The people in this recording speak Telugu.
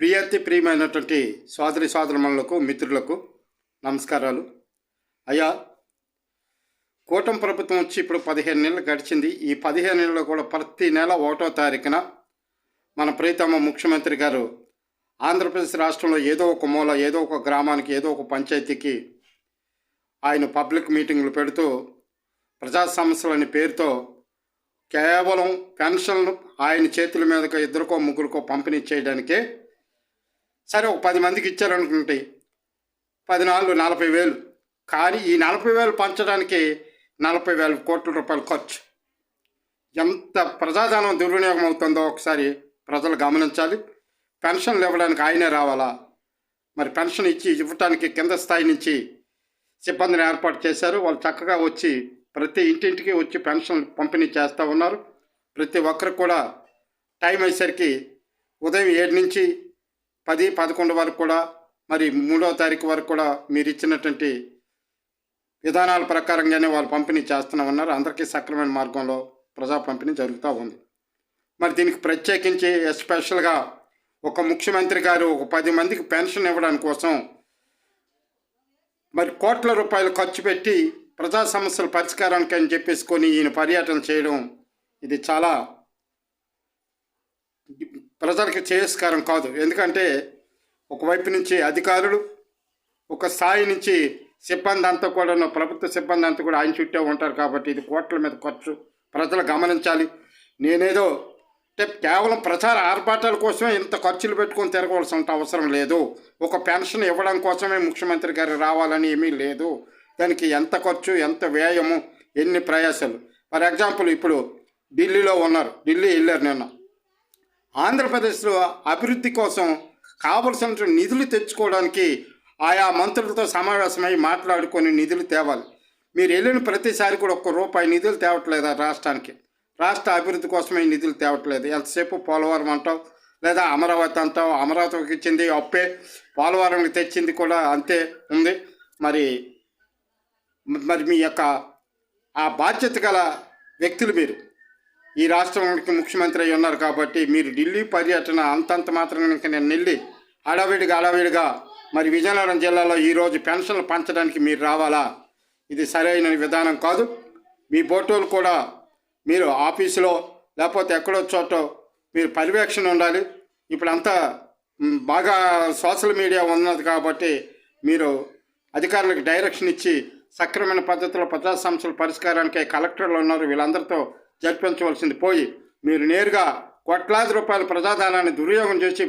ప్రియమైనటువంటి సోదరిమణులకు మిత్రులకు నమస్కారాలు. అయ్యా, కూటమి ప్రభుత్వం వచ్చి ఇప్పుడు 15 నెలలు గడిచింది. ఈ 15 నెలల్లో కూడా ప్రతి నెల 1వ తారీఖున మన ప్రియతమ ముఖ్యమంత్రి గారు ఆంధ్రప్రదేశ్ రాష్ట్రంలో ఏదో ఒక మూల, ఏదో ఒక గ్రామానికి, ఏదో ఒక పంచాయతీకి ఆయన పబ్లిక్ మీటింగులు పెడుతూ ప్రజా సమస్యలని పేరుతో కేవలం పెన్షన్లు ఆయన చేతుల మీదకి ఇద్దరికో ముగ్గురికో పంపిణీ చేయడానికే సరే ఒక 10 మందికి ఇచ్చారనుకుంటే 10 నాలుగు 40,000. కానీ ఈ 40,000 పంచడానికి 40,000 కోట్ల రూపాయలు ఖర్చు. ఎంత ప్రజాధనం దుర్వినియోగం అవుతుందో ఒకసారి ప్రజలు గమనించాలి. పెన్షన్లు ఇవ్వడానికి ఆయనే రావాలా? మరి పెన్షన్ ఇవ్వటానికి కింద స్థాయి నుంచి సిబ్బందిని ఏర్పాటు చేశారు. వాళ్ళు చక్కగా వచ్చి ప్రతి ఇంటింటికి వచ్చి పెన్షన్ పంపిణీ చేస్తూ ఉన్నారు. ప్రతి ఒక్కరికి కూడా టైం అయ్యేసరికి ఉదయం 7 నుంచి 10-11 వరకు కూడా, మరి 3వ తారీఖు వరకు కూడా మీరు ఇచ్చినటువంటి విధానాల ప్రకారంగానే వాళ్ళు పంపిణీ చేస్తూనే ఉన్నారు. అందరికీ సక్రమైన మార్గంలో ప్రజా పంపిణీ జరుగుతూ ఉంది. మరి దీనికి ప్రత్యేకించి ఎస్పెషల్గా ఒక ముఖ్యమంత్రి గారు ఒక 10 మందికి పెన్షన్ ఇవ్వడానికి కోసం మరి కోట్ల రూపాయలు ఖర్చు పెట్టి ప్రజా సమస్యల పరిష్కారానికి అని చెప్పేసుకొని ఈయన పర్యటన చేయడం, ఇది చాలా ప్రజలకు శ్రేయస్కరం కాదు. ఎందుకంటే ఒకవైపు నుంచి అధికారులు, ఒక స్థాయి నుంచి సిబ్బంది అంతా కూడా, ప్రభుత్వ సిబ్బంది అంతా కూడా ఆయన చుట్టే ఉంటారు. కాబట్టి ఇది కోట్ల మీద ఖర్చు, ప్రజలు గమనించాలి. నేనేదో అంటే కేవలం ప్రచార ఆర్భాటాల కోసమే ఇంత ఖర్చులు పెట్టుకొని తిరగవలసిన అవసరం లేదు. ఒక పెన్షన్ ఇవ్వడం కోసమే ముఖ్యమంత్రి గారు రావాలని ఏమీ లేదు. దానికి ఎంత ఖర్చు, ఎంత వ్యయము, ఎన్ని ప్రయాసాలు. ఫర్ ఎగ్జాంపుల్ ఇప్పుడు ఢిల్లీలో ఉన్నారు, ఢిల్లీ వెళ్ళారు నిన్న. ఆంధ్రప్రదేశ్లో అభివృద్ధి కోసం కావలసిన నిధులు తెచ్చుకోవడానికి ఆయా మంత్రులతో సమావేశమై మాట్లాడుకొని నిధులు తేవాలి. మీరు వెళ్ళిన ప్రతిసారి కూడా ₹1 నిధులు తేవట్లేదు రాష్ట్రానికి. రాష్ట్ర అభివృద్ధి కోసమే నిధులు తేవట్లేదు. ఎంతసేపు పోలవరం అంటావు, లేదా అమరావతి అంటావు. అమరావతికి ఇచ్చింది అప్పే, పోలవరంకి తెచ్చింది కూడా అంతే ఉంది. మరి మీ యొక్క ఆ బాధ్యత గల వ్యక్తులు మీరు ఈ రాష్ట్రానికి ముఖ్యమంత్రి అయి ఉన్నారు. కాబట్టి మీరు ఢిల్లీ పర్యటన అంతంత మాత్రం ఇంకా నేను వెళ్ళి అడవిడిగా మరి విజయనగరం జిల్లాలో ఈరోజు పెన్షన్లు పంచడానికి మీరు రావాలా? ఇది సరైన విధానం కాదు. మీ ఫోటోలు కూడా మీరు ఆఫీసులో లేకపోతే ఎక్కడో చోట మీరు పర్యవేక్షణ ఉండాలి. ఇప్పుడంతా బాగా సోషల్ మీడియా ఉన్నది కాబట్టి మీరు అధికారులకు డైరెక్షన్ ఇచ్చి సక్రమైన పద్ధతిలో ప్రజా సమస్యల పరిష్కారానికి కలెక్టర్లు ఉన్నారు, వీళ్ళందరితో జరిపించవలసింది పోయి మీరు నేరుగా కోట్లాది రూపాయల ప్రజాధనాన్ని దుర్యోగం చేసి